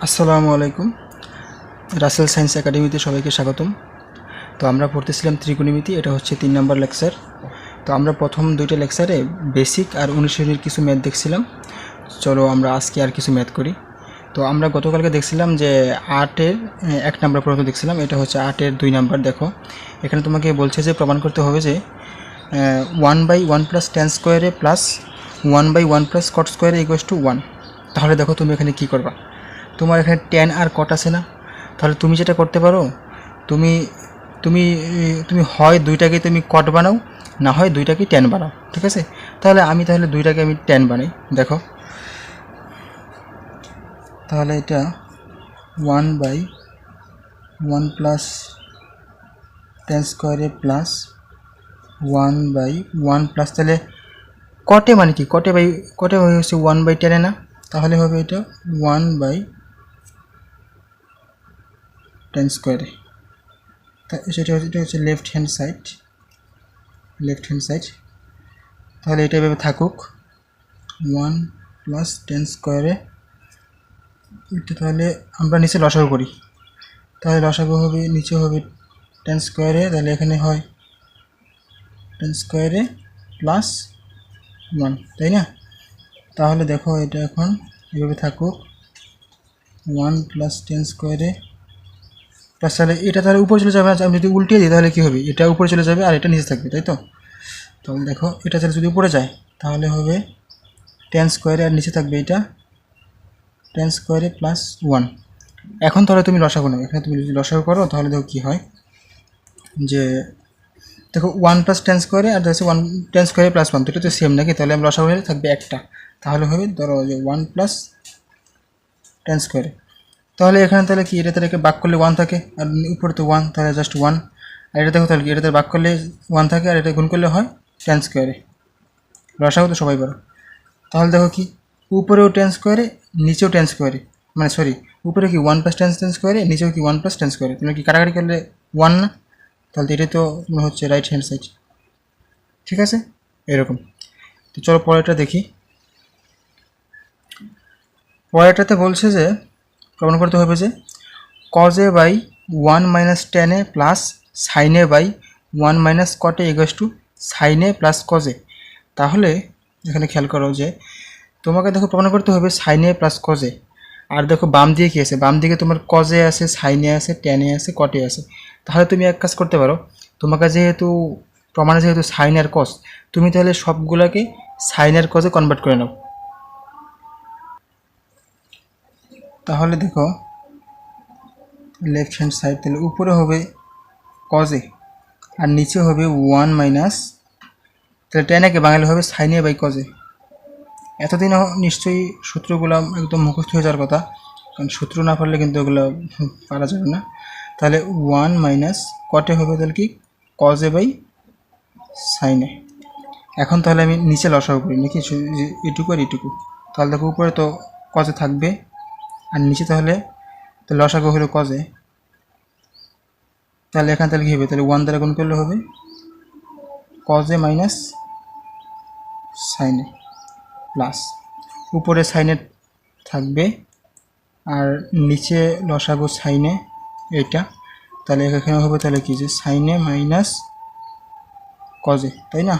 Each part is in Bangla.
আসসালামু আলাইকুম। রাসেল সায়েন্স একাডেমিতে সবাইকে স্বাগতম। তো আমরা পড়তেছিলাম ত্রিকোণমিতি, এটা হচ্ছে 3 নম্বর লেকচার। তো আমরা প্রথম 2টা লেকচারে বেসিক আর অনুশীলনীর কিছু ম্যাথ দেখছিলাম। চলো আমরা আজকে আর কিছু ম্যাথ করি। তো আমরা গতকালকে দেখছিলাম যে 8-এর 1 নম্বর পর্যন্ত দেখছিলাম, এটা হচ্ছে 8-এর 2 নম্বর। দেখো এখানে তোমাকে বলছে যে প্রমাণ করতে হবে যে 1/1 + tan স্কোয়ারে প্লাস 1/1 + cot স্কোয়ারে = 1। তাহলে দেখো তুমি এখানে কি করবা, তোমার এখানে ট্যান আর কট আছে না, তাহলে তুমি যেটা করতে পারো, তুমি তুমি তুমি হয় দুইটাকে তুমি কট বানাও, না হয় দুইটাকে ট্যান বানাও, ঠিক আছে? তাহলে দুইটাকে আমি ট্যান বানাই। দেখো তাহলে এটা 1/1 + tan স্কোয়ারে প্লাস 1/1 প্লাস, তাহলে কটে মানে কি, কটে হচ্ছে 1/10 না, তাহলে হবে এটা 1/10 স্কোয়ারে। সেটা হচ্ছে লেফট হ্যান্ড সাইড। তাহলে এটা এভাবে থাকুক 1 + tan স্কোয়ারে। এটা তাহলে আমরা নিচে লসাগু করি, তাহলে লসাগু হবে নিচে হবে tan স্কোয়ারে, তাহলে এখানে হয় tan স্কোয়ারে প্লাস 1, তাই না? তাহলে দেখো এটা এখন এভাবে থাকুক 1 + tan স্কোয়ারে প্লাস, তাহলে এটা তাহলে উপরে চলে যাবে। আমি যদি উল্টিয়ে দিই তাহলে কী হবে, এটা উপরে চলে যাবে আর এটা নিচে থাকবে, তাই তো? তাহলে দেখো এটা তাহলে যদি উপরে যায় তাহলে হবে tan স্কোয়ারে, আর নিচে থাকবে এটা tan স্কোয়ারে প্লাস 1। এখন তাহলে তুমি লসাগু নাও, এখানে তুমি যদি লসাগু করো তাহলে দেখো কী হয়, যে দেখো 1 + tan স্কোয়ারে আর দেখো 1 tan স্কোয়ারে প্লাস 1, দুটো তো সেম নাকি? তাহলে আমি লসাগু হলে থাকবে একটা, তাহলে হবে ধরো যে 1 + tan স্কোয়ারে। তাহলে এখানে তাহলে কি, এটা তাহলে ভাগ করলে 1 থাকে আর উপরে তো 1, তাহলে জাস্ট 1। আর এটা দেখো তাহলে কি, এটাতে ভাগ করলে 1 থাকে আর এটা গুণ করলে হয় tan স্কোয়ারে। লসাগু তো সবাই পারো। তাহলে দেখো কি, উপরেও tan স্কোয়ারে নিচেও tan স্কোয়ারে, মানে সরি, উপরে কি 1 + tan স্কোয়ারে, নিচেও কি 1 + tan স্কোয়ারে। তুমি কি কাটাকাটি করলে 1 না? তাহলে এটা তো মনে হচ্ছে রাইট হ্যান্ড সাইড, ঠিক আছে? এরকম। তো চলো পরেরটা দেখি। পরেরটাতে বলছে যে প্রমাণ করতে হবে যে cos a/1 - tan a plus sin a/1 - cot a = sin a plus cos a। তাহলে এখানে খেয়াল করো যে তোমাকে দেখো প্রমাণ করতে হবে sin a plus cos a। আর দেখো বাম দিকে কী আছে, বাম দিকে তোমার cos a আছে, sin a আছে, tan a আছে, cot a আছে। তাহলে তুমি এক কাজ করতে পারো, তোমাকে যেহেতু প্রমাণে যেহেতু sin আর cos, তুমি তাহলে সবগুলোকে sin আর cos এ কনভার্ট করে নাও। তাহলে দেখো লেফট হ্যান্ড সাইড, তাহলে উপরে হবে cos a আর নিচে হবে 1 মাইনাস, তাহলে tan a-কে বাঙালি হবে sin a by cos a। এতদিনও নিশ্চয়ই সূত্রগুলো একদম মুখস্থ হয়ে যাওয়ার কথা, কারণ সূত্র না পারলে কিন্তু এগুলো পারা যাবে না। তাহলে 1 মাইনাস cot a হবে তাহলে কি cos a by sin a। এখন তাহলে আমি নিচে লসাগু করি নাকি, এটুকু আর এটুকু। তাহলে দেখো উপরে তো cos a থাকবে আর নিচে তাহলে লসাগু হলো cos a। তাহলে এখানে তাহলে কী হবে, তাহলে 1 দ্বারা গুণ করলে হবে cos a minus sin a plus, উপরে sin a থাকবে আর নিচে লসাগু sin a এইটা। তাহলে এখানে হবে তাহলে কি, যে sin a minus cos a, তাই না?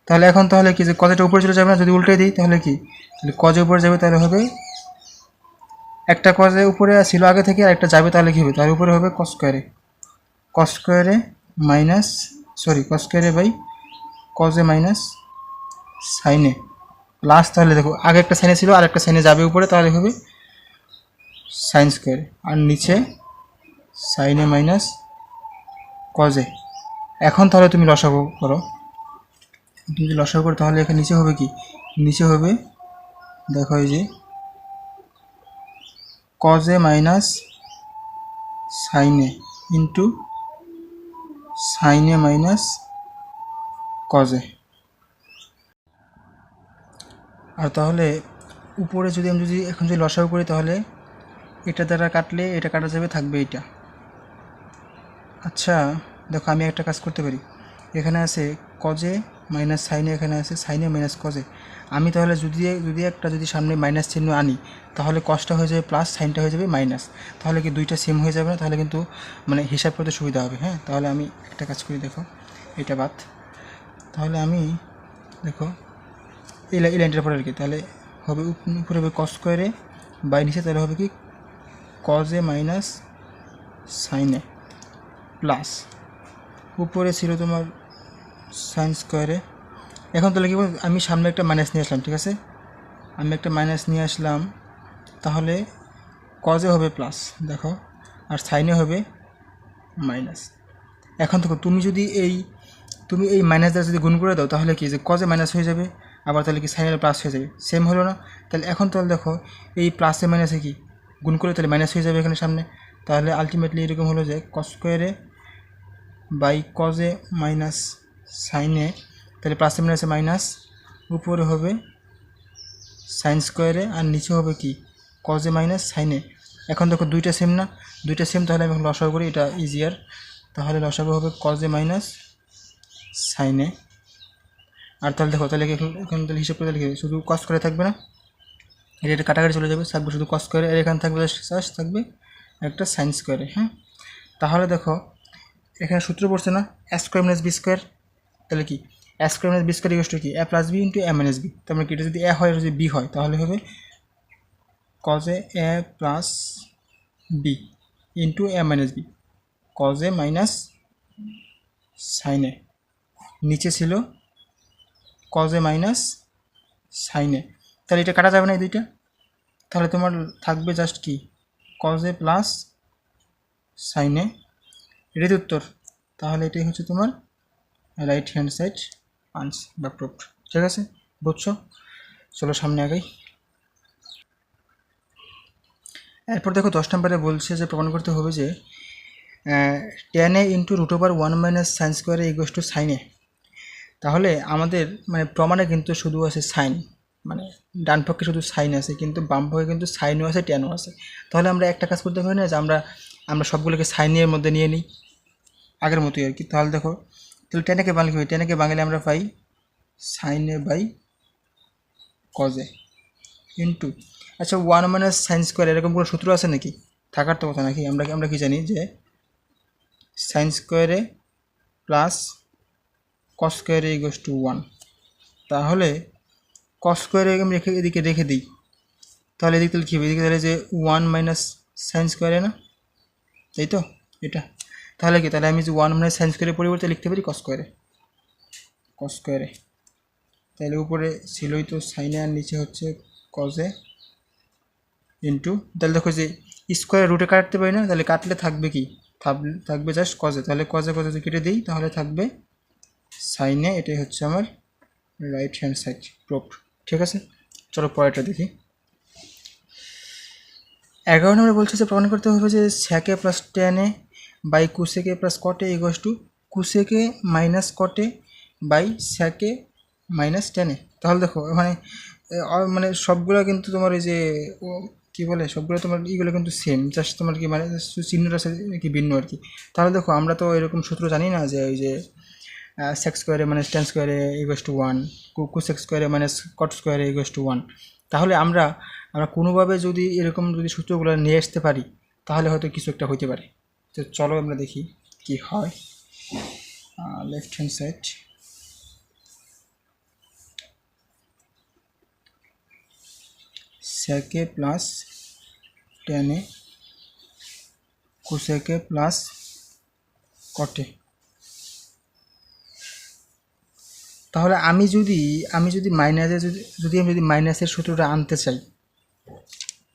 তাহলে এখন তাহলে কি, যে cos a উপরে চলে যাবে না, যদি উল্টে দিই তাহলে কি, তাহলে cos a উপরে যাবে, তাহলে হবে একটা cos a উপরে ছিল আগে থেকে আর একটা যাবে, তাহলে কী হবে, তার উপরে হবে cos স্কোয়ারে মাইনাস cos স্কোয়ারে by cos a minus sin a plus, তাহলে দেখো আগে একটা সাইনে ছিল আর একটা সাইনে যাবে উপরে, তাহলে হবে sin স্কোয়ারে আর নিচে sin a minus cos a। এখন তাহলে তুমি লসাগু করো, তুমি যদি লসাগু করো তাহলে এখানে নিচে হবে কি, নিচে হবে দেখো এই যে cos a minus sin a into sin a minus cos a। আর তাহলে উপরে যদি আমি এখন যদি লসাগু করি তাহলে এটা দ্বারা কাটলে এটা কাটা যাবে, থাকবে এইটা। আচ্ছা দেখো আমি একটা কাজ করতে পারি, এখানে আছে cos a মাইনাস সাইনে এখানে আছে, সাইনে মাইনাস কজে। আমি তাহলে যদি সামনে মাইনাস চিহ্ন আনি তাহলে কসটা হয়ে যাবে প্লাস, সাইনটা হয়ে যাবে মাইনাস। তাহলে কি দুইটা সেম হয়ে যাবে না? তাহলে কিন্তু মানে হিসাব করতে সুবিধা হবে। হ্যাঁ, তাহলে আমি একটা কাজ করি, দেখো এটা বাদ। তাহলে আমি দেখো এই লাইনটার পরে আর কি, তাহলে হবে উপরে হবে কস স্কোয়ারে বাই নিচে তাহলে হবে কি কজে মাইনাস সাইনে প্লাস উপরে ছিল তোমার সাইন স্কোয়ারে। এখন তাহলে কি আমি সামনে একটা মাইনাস নিয়ে আসলাম, ঠিক আছে, আমি একটা মাইনাস নিয়ে আসলাম, তাহলে কজে হবে প্লাস দেখো, আর সাইনে হবে মাইনাস। এখন দেখো তুমি এই মাইনাস দ্বারা যদি গুণ করে দাও তাহলে কি যে কজে মাইনাস হয়ে যাবে, আবার তাহলে কি সাইনের প্লাস হয়ে যাবে, সেম হলো না? তাহলে এখন তাহলে দেখো এই প্লাসে মাইনাসে কি গুণ করে তাহলে মাইনাস হয়ে যাবে এখানে সামনে। তাহলে আলটিমেটলি এরকম হলো যে কস স্কোয়ারে বাই কজে মাইনাস সাইনে, তাহলে প্লাসে মাইনাসে মাইনাস, উপরে হবে সাইন স্কোয়ারে আর নিচে হবে কি কজে মাইনাস সাইনে। এখন দেখো দুইটা সেম না, দুইটা সেম, তাহলে আমি লসাগু করি, এটা ইজিয়ার। তাহলে লসাগু হবে কজে মাইনাস সাইনে। আর তাহলে দেখো তাহলে এখন তাহলে হিসাব করে তাহলে শুধু কস করে থাকবে না, এটা কাটাকাটি চলে যাবে, থাকবে শুধু কস স্কোয়ারে, আর এখানে থাকবে জাস্ট থাকবে একটা সাইন স্কোয়ারে। হ্যাঁ, তাহলে দেখো এখানে সূত্র পড়ছে না A square minus B square, তাহলে কি A square minus B square equal to কি A plus B into A minus B. তার মানে কি এটা যদি এ হয়, যদি বি হয়, তাহলে হবে কজে এ প্লাস বি ইন্টু এ মাইনাস বি, কজে মাইনাস সাইনে, নিচে ছিল কজে মাইনাস সাইনে। তাহলে এটা কাটা যাবে না এই দুইটা, তাহলে তোমার থাকবে জাস্ট কি কজে প্লাস সাইনে, এটাই উত্তর। তাহলে এটাই হচ্ছে তোমার রাইট হ্যান্ড সাইড আনস বা প্রুফড। ঠিক আছে, বুঝছো? চলো সামনে আগাই। এরপর দেখো 10 নম্বরে বলছে যে প্রমাণ করতে হবে যে tan a into root over 1 minus sine স্কোয়ারে ইকুয়াল টু সাইন এ। তাহলে আমাদের মানে প্রমাণে কিন্তু শুধু আছে সাইন, মানে ডান পক্ষে শুধু সাইন আছে, কিন্তু বাম পক্ষে কিন্তু সাইনও আছে ট্যানও আছে। তাহলে আমরা একটা কাজ করতে পারি না যে আমরা সবগুলোকে সাইনের মধ্যে নিয়ে নিই আগের মতোই আর কি। তাহলে দেখো তাহলে টেনেকে বাংলা কী হয়, টেনেকে বাঙালি আমরা পাই সাইনে বাই কজে ইন্টু, আচ্ছা 1 মাইনাস সাইন স্কোয়ার এরকম কোনো সূত্র আছে নাকি? থাকার তো কথা নাকি? আমরা কি জানি যে সাইন স্কোয়ারে প্লাস কস স্কোয়ারে ইকুয়াল টু 1। তাহলে কস স্কোয়ারে আমি এদিকে রেখে দিই, তাহলে এদিকে তাহলে কী হবে, এদিকে তাহলে যে 1 মাইনাস সাইন স্কোয়ারে না, তাই তো এটা। তাহলে কি তাহলে আমি যে 1 মাইনাস সাইন স্কোয়ারের পরিবর্তে লিখতে পারি কস স্কোয়ারে। তাহলে উপরে ছিলই তো সাইনে আর নিচে হচ্ছে কজে ইন্টু, তাহলে দেখো যে স্কোয়ার রুটে কাটতে পারি না, তাহলে কাটলে থাকবে কি থাকবে জাস্ট কজে। তাহলে কজে যদি কেটে দিই তাহলে থাকবে সাইনে। এটাই হচ্ছে আমার রাইট হ্যান্ড সাইড প্রুফড। ঠিক আছে, চলো পরেরটা দেখি। 11 নম্বরে বলছে যে প্রমাণ করতে হবে যে sec A plus tan A by cosec A plus cot A equal to cosec A minus cot A by sec A minus tan A. তাহলে দেখো মানে সবগুলো কিন্তু তোমার এই যে কী বলে সবগুলো তোমার এইগুলো কিন্তু সেম, জাস্ট তোমার কি মানে চিহ্নটা কি ভিন্ন আর কি। তাহলে দেখো আমরা তো এরকম সূত্র জানি না যে ওই যে সেক্স স্কোয়ারে মাইনাস টেন স্কোয়ারে ইকুয়াল টু 1, কুসেক স্কোয়ারে মাইনাস কট স্কোয়ারে ইকুয়াল টু 1। তাহলে আমরা কোনোভাবে যদি এরকম যদি সূত্রগুলো নিয়ে আসতে পারি তাহলে হয়তো কিছু একটা হইতে পারে। তো চলো আমরা দেখি কি হয়। লেফট হ্যান্ড সাইড সেকে প্লাস টেনে কুসেকে প্লাস কটে। তাহলে আমি যদি মাইনাসে আমি যদি মাইনাসের সূত্রটা আনতে চাই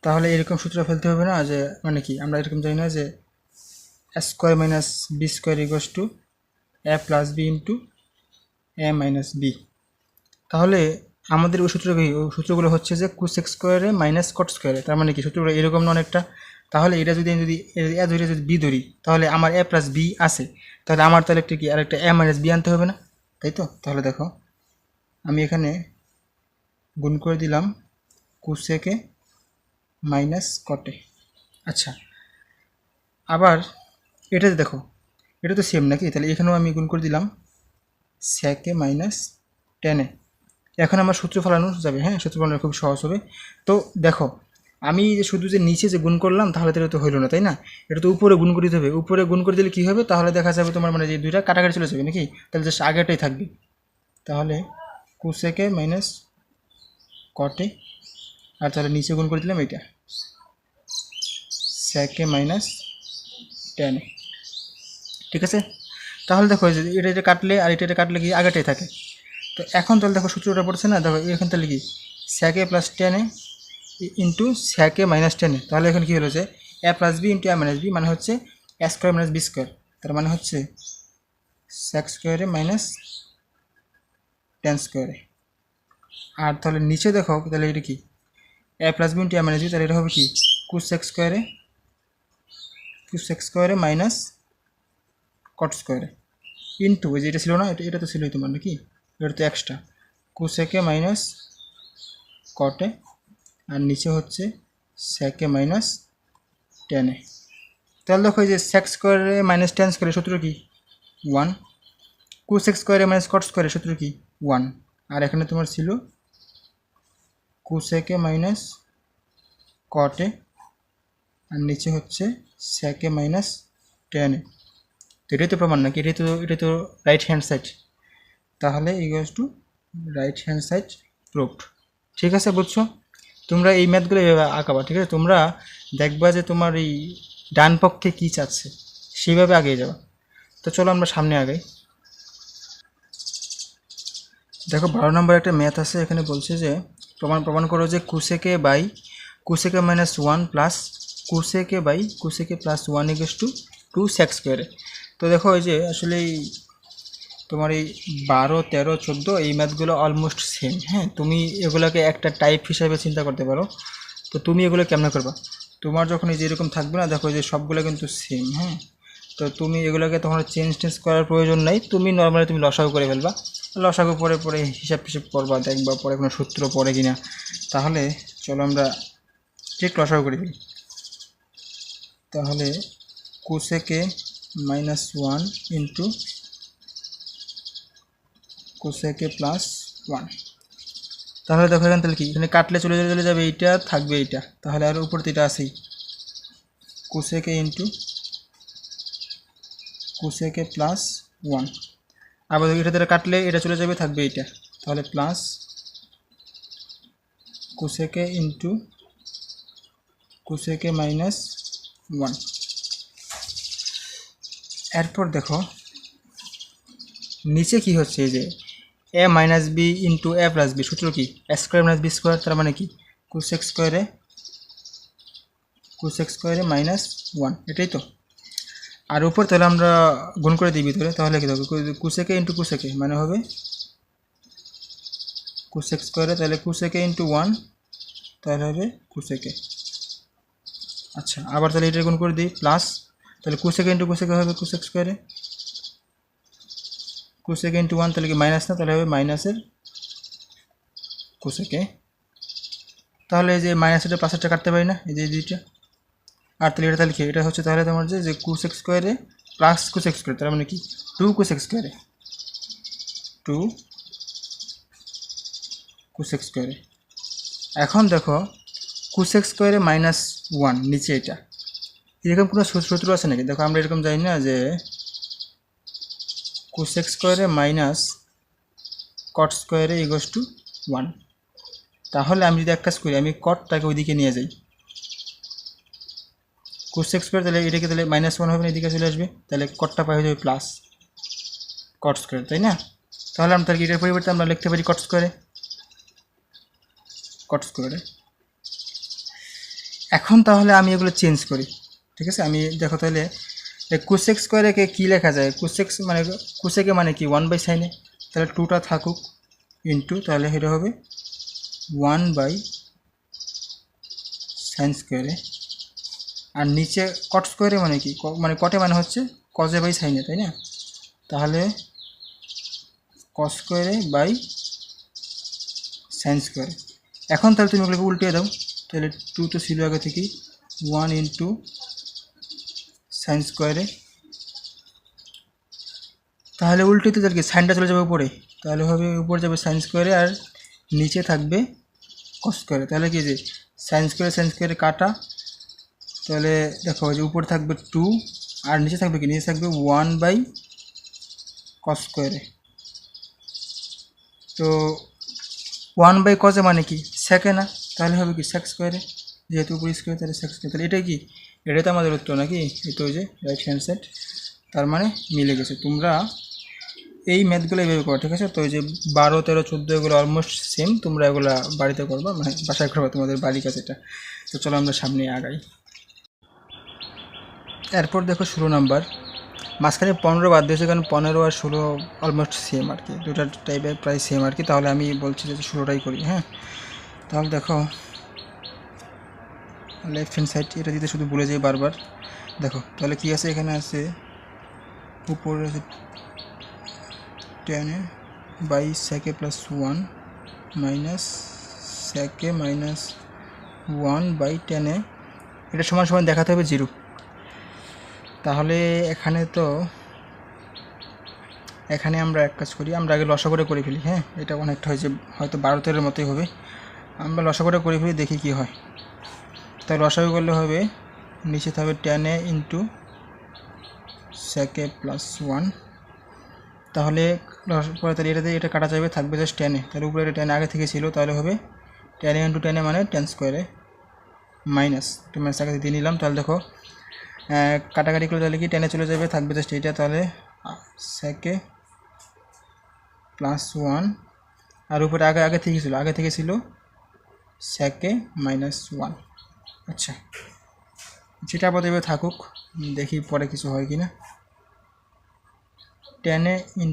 তাহলে এরকম সূত্র ফেলতে হবে না যে মানে কি আমরা এরকম জানি না যে square minus B square equal to a plus B into A minus b. তাহলে আমাদের ওই সূত্রগুলো হচ্ছে যে কুসেক স্কোয়ারে মাইনাস কট স্কোয়ারে। তার মানে কি সূত্রগুলো এরকম না অনেকটা। তাহলে এটা যদি আমি যদি এ ধরে যদি বি ধরি তাহলে আমার এ প্লাস বি আছে, তাহলে আমার তাহলে একটা কি আরেকটা এ মাইনাস বি আনতে হবে না, তাই তো? তাহলে দেখো আমি এখানে গুণ করে দিলাম কুসেকে মাইনাস কটে। আচ্ছা, আবার এটাতে দেখো এটা তো সেম নাকি, তাহলে এখানেও আমি গুণ করে দিলাম সেকে মাইনাস টেনে। এখন আমার সূত্র ফেলানো যাবে, হ্যাঁ সূত্র ফেলানো খুব সহজ হবে। তো দেখো আমি যে শুধু যে নিচে যে গুণ করলাম তাহলে তো এটা তো হইলো না, তাই না? এটা তো উপরে গুণ করতে হবে, উপরে গুণ করে দিলে কী হবে, তাহলে দেখা যাবে তোমার মানে যে দুইটা কাটাকাটি চলে যাবে নাকি, তাহলে জাস্ট আগেটাই থাকবে। তাহলে কোসেকে মাইনাস কটে, আর তাহলে নিচে গুণ করে দিলাম এইটা সেকে মাইনাস টেনে। ঠিক আছে, তাহলে দেখো যে এটা কাটলে আর এটা কাটলে কি আগেটাই থাকে। তো এখন তাহলে দেখো সূত্রটা পড়ছে না, দেখো এখান তাহলে কি সেকে প্লাস টেনে ইন্টু সেকে মাইনাস টেনে, তাহলে এখন কী হলো যে এ প্লাস বি ইন্টু এ মাইনাস বি মানে হচ্ছে এ স্কোয়ার মাইনাস বি স্কোয়ার, তার মানে হচ্ছে সেক স্কোয়ারে মাইনাস টেন স্কোয়ারে। আর তাহলে নিচে দেখো তাহলে এটা কি A plus B into A minus b, তাহলে এটা হবে কি কোসেক স্কোয়ারে মাইনাস কট স্কোয়ারে ইন্টু ওই যে এটা ছিল না, এটা তো ছিলই তোমার নাকি, এটা তো এক্সট্রা কোসেকে মাইনাস কটে, আর নিচে হচ্ছে সেকে মাইনাস টেনে। তাহলে দেখো এই যে সেক স্কোয়ারে মাইনাস টেন স্কোয়ারের সূত্র কি 1, কোসেক স্কোয়ারে মাইনাস কট স্কোয়ারের সূত্র কি 1, আর এখানে তোমার ছিল কোসেকে মাইনাস কটে, আর নিচে হচ্ছে সেকে মাইনাস টেনে। তো এটাই তো প্রমাণ নাকি, এটা তো রাইট হ্যান্ড সাইড, তাহলে equals to right hand side proved. ঠিক আছে, বুঝছো? তোমরা এই ম্যাথগুলো এভাবে আঁকাবা, ঠিক আছে? তোমরা দেখবা যে তোমার এই ডান পক্ষে কী চাচ্ছে সেইভাবে আগিয়ে যাবা। তো চলো আমরা সামনে আগাই। দেখো 12 নম্বর একটা ম্যাথ আছে, এখানে বলছে যে প্রমাণ করো যে cosec minus 1 plus cosec plus 1 equals to 2 সেক স্কোয়ারে। তো দেখো এই যে আসলে তোমার এই 12, 13, 14 এই ম্যাথগুলো অলমোস্ট সেম, হ্যাঁ? তুমি এগুলোকে একটা টাইপ হিসাবে চিন্তা করতে পারো। তো তুমি এগুলো কেমন করবা, তোমার যখন এই যে এরকম থাকবে না, দেখো যে সবগুলো কিন্তু সেম, হ্যাঁ? তো তুমি এগুলোকে তখন চেঞ্জ করার প্রয়োজন নেই, তুমি নর্মালি তুমি লসাগু করে ফেলবা, লসাগু পরে হিসাব করবা, দেখবা পরে কোনো সূত্র পড়ে কিনা। তাহলে চলো আমরা ঠিক লসাগু করে ফেলি। তাহলে cosec minus 1 into cosec plus 1, তাহলে দেখো এখানে তাহলে কি এখানে কাটলে চলে যাবে এইটা, থাকবে এইটা, তাহলে আর উপর তো এটা আছেই কোসেকে ইন্টু কোসেকে প্লাস 1, আবার এটা দ্বারা কাটলে এটা চলে যাবে, থাকবে এইটা, তাহলে plus cosec into cosec minus 1। এরপর দেখো নিচে কি হচ্ছে, এই যে এ মাইনাস বি ইন্টু এ প্লাস বি, সূত্র কি A square minus B square, তার মানে কি কোসেক স্কোয়ারে মাইনাস 1, এটাই তো। আর উপর তাহলে আমরা গুণ করে দিই ভিতরে, তাহলে কি হবে কোসেকে ইন্টু কোসেকে মানে হবে কোসেক স্কোয়ারে, তাহলে কোসেকে ইন্টু 1 তাহলে হবে কোসেকে। আচ্ছা, আবার তাহলে এটা গুণ করে দিই প্লাস, তাহলে কোসেকে ইন্টু কোসেকে হবে কোসেক স্কোয়ারে, কোসেকে ইন্টু 1 তাহলে কি মাইনাস না, তাহলে হবে মাইনাসের কোসেকে। তাহলে এই যে মাইনাসের প্লাসেরটা কাটতে পারি না, এই যে দুইটা, আর তাহলে এটা তাহলে কি এটা হচ্ছে তাহলে তোমার যে কোসেক স্কোয়ারে প্লাস কোসেক স্কোয়ার, তার মানে কি 2 কোসেক স্কোয়ারে, 2 কোসেক স্কোয়ারে। এখন দেখো কোসেক স্কোয়ারে মাইনাস 1 নিচে এটা, এরকম কোনো সূত্র আছে নাকি? দেখো আমরা এরকম জানি না যে কোসেক স্কোয়ারে মাইনাস কট স্কোয়ারে ইকুয়ালস টু 1, তাহলে আমি যদি এক কাজ করি, আমি কটটাকে ওইদিকে নিয়ে যাই, কোসেক স্কোয়ার, তাহলে এটাকে তাহলে মাইনাস 1 হবে না, এদিকে চলে আসবে, তাহলে কটটা পাই হয়ে যাবে প্লাস কট স্কোয়ার, তাই না? তাহলে আমরা তাহলে এটার পরিবর্তে আমরা লিখতে পারি কট স্কোয়ারে। এখন তাহলে আমি এগুলো চেঞ্জ করি, ঠিক আছে? আমি দেখো তাহলে কোসেক স্কোয়ারেকে কী লেখা যায়, কোসেকে মানে কি 1/sin, তাহলে 2টা থাকুক ইন্টু, তাহলে এটা হবে 1/sin স্কোয়ারে, আর নিচে কট স্কোয়ারে মানে কি, মানে কটে মানে হচ্ছে cos/sin, তাই না? তাহলে cos স্কোয়ারে বাই sin স্কোয়ারে। এখন তাহলে তুমি ওগুলোকে উল্টে দাও, তাহলে 2 তো ছিল আগে থেকেই, 1 ইন্টু sin স্কোয়ারে, তাহলে উল্টে তো তাহলে কি সাইনটা চলে যাবে উপরে, তাহলে হবে উপর যাবে সাইন স্কোয়ারে আর নিচে থাকবে কস স্কোয়ারে। তাহলে কি যে সাইন স্কোয়ারে কাটা, তাহলে দেখো যে উপর থাকবে 2 আর নিচে থাকবে কি, নিচে থাকবে 1/cos স্কোয়ারে। তো 1/cos মানে কি সেকে না, তাহলে হবে কি সেক স্কোয়ারে, যেহেতু উপর স্কোয়ার তাহলে সেক স্কোয়ার। তাহলে এটাই কি, এটাই তো আমাদের উত্তর নাকি, এটা ওই যে রাইট হ্যান্ড সাইড, তার মানে মিলে গেছে। তোমরা এই ম্যাথগুলো এইভাবে করো, ঠিক আছে? তো ওই যে 12, 13, 14 এগুলো অলমোস্ট সেম, তোমরা এগুলো বাড়িতে করবা, মানে বাসায় করবা, তোমাদের বাড়ির কাছে এটা। তো চলো আমরা সামনে আগাই। এরপর দেখো 16 নাম্বার, মাঝখানে 15 বাদ দিয়েছে, কারণ 15 আর 16 অলমোস্ট সেম আর কি, দুটা টাইপের প্রায় সেম আর কি। তাহলে আমি বলছি যে 16টাই করি। হ্যাঁ, তাহলে দেখো লেফট হ্যান্ড সাইড এটা দিতে শুধু ভুলে যাই বারবার। দেখো তাহলে কি আছে, এখানে আছে উপরে আছে 10/sec + 1 মাইনাস sec মাইনাস 1/10, এটা সমান সমান দেখাতে হবে 0। তাহলে এখানে আমরা এক কাজ করি, আমরা আগে লসাগু করে ফেলি। হ্যাঁ, এটা অনেকটা হয়েছে, হয়তো 12-13 মতোই হবে। আমরা লসাগু করে ফেলি, দেখি কি হয়। তাই লসাগু করলে হবে নিচে থাকবে 10a × sec + 1। তাহলে পরে তাহলে এটা কাটা যাবে, থাকবে জাস্ট 10a। তাহলে উপরে এটা 10 আগে থেকে ছিল, তাহলে হবে 10a × 10a মানে 10 স্কোয়ারে মাইনাস, একটু ম্যাথস আগে দিয়ে নিলাম। তাহলে দেখো কাটাকাটি করে তাহলে কি 10 চলে যাবে, থাকবে জাস্ট এইটা। তাহলে sec + 1 আর উপরে আগে থেকে ছিল sec -1। আচ্ছা, যেটা আপাতত থাকুক, দেখি পরে কিছু হয় কি না। 10a ×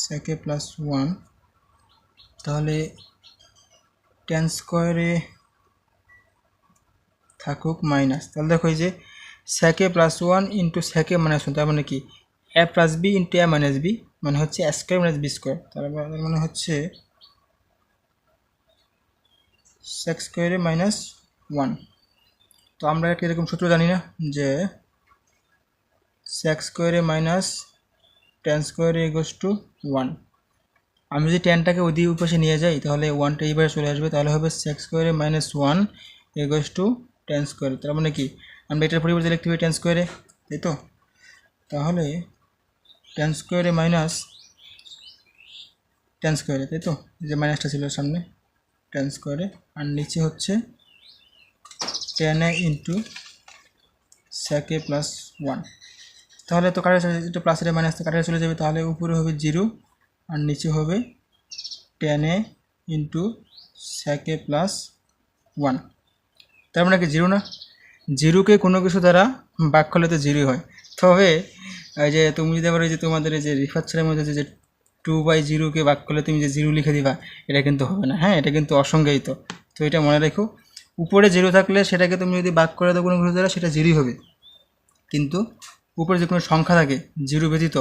sec + 1, তাহলে 10 স্কোয়ারে থাকুক মাইনাস। তাহলে দেখো এই যে sec +1 × sec -1, তার মানে কি a + b × a - b, মানে হচ্ছে a স্কোয়ার - b স্কোয়ার। তার মানে হচ্ছে sec স্কোয়ারে -1। তো আমরা একটা এরকম সূত্র জানি না যে sec স্কোয়ারে -10 স্কোয়ারে = 1। আমি যদি 10টাকে ওই দিকে পাশে নিয়ে যাই, তাহলে 1টা এইভাবে চলে আসবে। তাহলে হবে sec স্কোয়ারে -1 = 10 স্কোয়ার। তার মানে কি আমরা এটার পরিবর্তে লিখতে পারি 10 স্কোয়ারে, তাই তো? তাহলে 10 স্কোয়ারে -10 স্কোয়ারে, তাই তো? যে মাইনাসটা ছিল সামনে, 10 স্কোয়ারে, আর নিচে হচ্ছে 10a × sec + 1। তাহলে তো কাটা এটা প্লাসের মাইনাস কাটা চলে যাবে, তাহলে উপরে হবে 0 আর নিচে হবে 10a × sec + 1। তার মানে কি 0 না? 0কে কোনো কিছু দ্বারা ভাগ করলে তো 0 হয়। তবে এই যে তুমি যদি আবার ওই যে তোমাদের এই যে রিফারেন্সের মধ্যে যে 2/0কে ভাগ করলে তুমি যে 0 লিখে দিবা, এটা কিন্তু হবে না। হ্যাঁ, এটা কিন্তু অসংজ্ঞায়িত। তো এটা মনে রেখো, উপরে 0 থাকলে সেটাকে তুমি যদি ভাগ করে দাও কোনো কিছু দ্বারা, সেটা 0 হবে। কিন্তু উপরে যে কোনো সংখ্যা থাকে 0 ব্যতীত,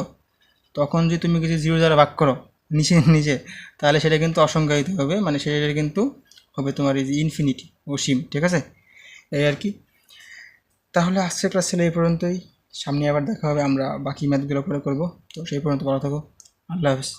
তখন যদি তুমি কিছু 0 দ্বারা ভাগ করো নিচে, তাহলে সেটা কিন্তু অসংজ্ঞায়িত হবে, মানে সেটা কিন্তু হবে তোমার এই যে ইনফিনিটি, অসীম। ঠিক আছে, এই আর কি। তাহলে আজকে ক্লাস ছিল এই পর্যন্তই। সামনে আবার দেখা হবে, আমরা বাকি ম্যাথগুলো পরে করব। তো সেই পর্যন্ত ভালো থাকো, আল্লাহ হাফেজ।